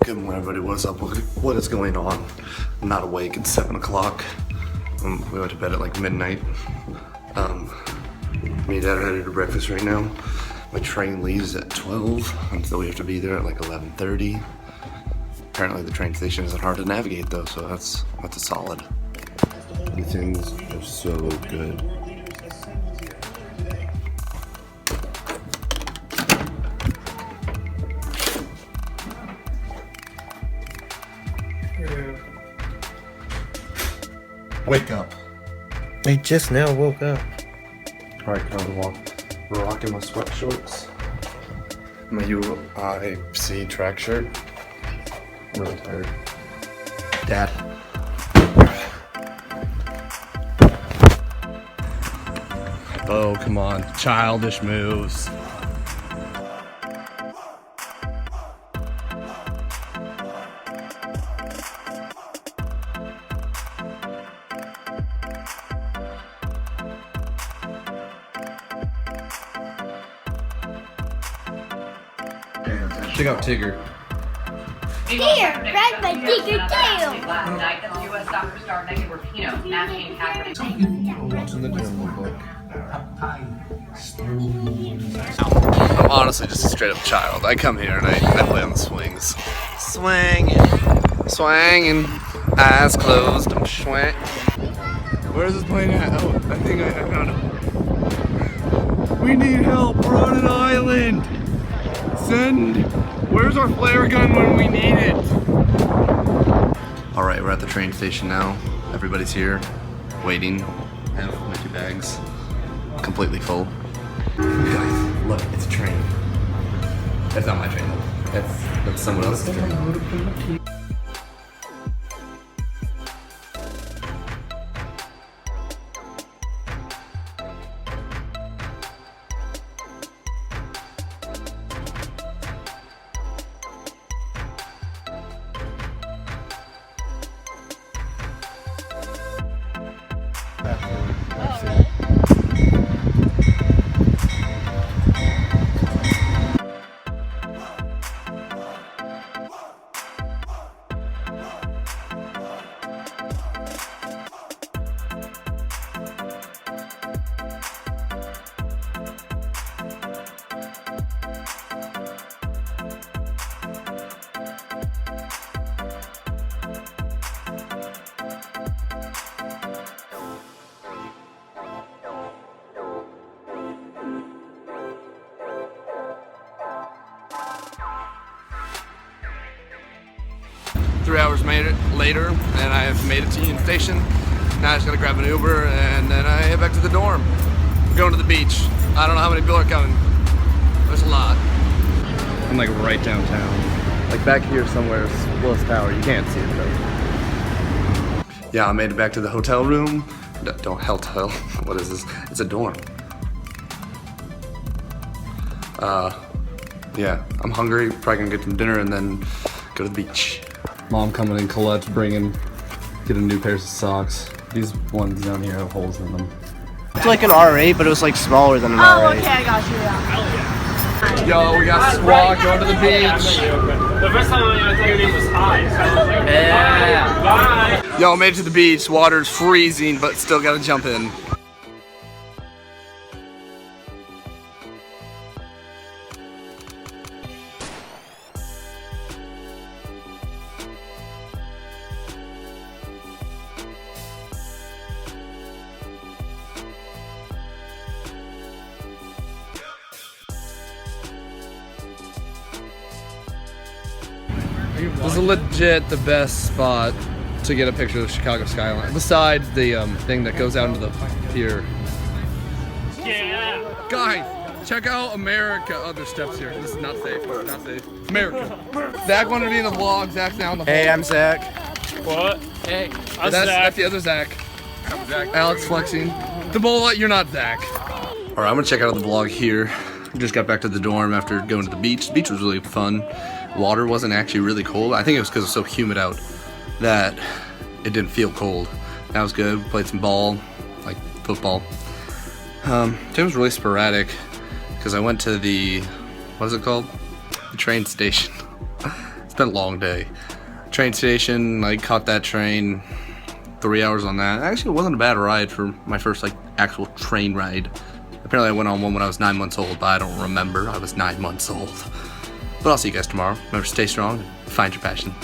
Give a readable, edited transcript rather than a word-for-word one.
Good morning, everybody. What is up? What is going on? I'm not awake. It's 7 o'clock. We went to bed at like midnight. Me and Dad are headed to breakfast right now. My train leaves at 12 until we have to be there at like 11:30. Apparently the train station isn't hard to navigate though, so that's a solid. The things are so good. Wake up. I just now woke up. Alright, come on, rocking my sweat shorts. My UIC track shirt. I'm really tired. Dad. Oh, come on. Childish moves. Check out Tigger. Here, grab my Tigger too. Last night, the U.S. soccer star Megan Rapinoe, matching Catherine. What's in the gym look like? I'm honestly just a straight up child. I come here and I play on the swings. Swinging, swinging, eyes closed, I'm swing. Where is this plane at? Oh, I think I found it. We need help, we're on an island. Send, where's our flare gun when we need it? Alright, we're at the train station now. Everybody's here, waiting. I have my 2 bags completely full. Guys, look, it's a train. That's not my train though. That's someone else's train. Three hours later, and I have made it to Union Station. Now I just gotta grab an Uber, and then I head back to the dorm. We're going to the beach. I don't know how many people are coming. There's a lot. I'm like right downtown. Like back here somewhere, Willis Tower. You can't see it though. Yeah, I made it back to the hotel room. Don't hotel. What is this? It's a dorm. Yeah, I'm hungry. Probably gonna get some dinner and then go to the beach. Mom coming in clutch, get a new pair of socks. These ones down here have holes in them. It's like an R8, but it was like smaller than an R8. Oh, okay, I got you. Yeah. Yo, we got squad going to the beach. The first time I thought your name was Hi. So I was like, Yeah. bye. Yo, made it to the beach. Water's freezing, but still gotta jump in. This is legit the best spot to get a picture of the Chicago skyline, besides the thing that goes out into the pier. Yeah. Guys, check out America. Oh, there's steps here. This is not safe. Not safe. America. Zach wanted to be in the vlog. Zach's now in the vlog. Hey, I'm Zach. What? Hey. I'm That's Zach. the other Zach. Alex flexing. The bullet, you're not Zach. Alright, I'm gonna check out the vlog here. We just got back to the dorm after going to the beach. The beach was really fun. Water wasn't actually really cold. I think it was because it was so humid out that it didn't feel cold. That was good. We played some ball, like football. It was really sporadic because I went to the, what is it called? The train station. been a long day. Train station, I caught that train, 3 hours on that. Actually, it wasn't a bad ride for my first like actual train ride. Apparently I went on one when I was 9 months old, but I don't remember. I was 9 months old. But I'll see you guys tomorrow. Remember, stay strong and find your passion.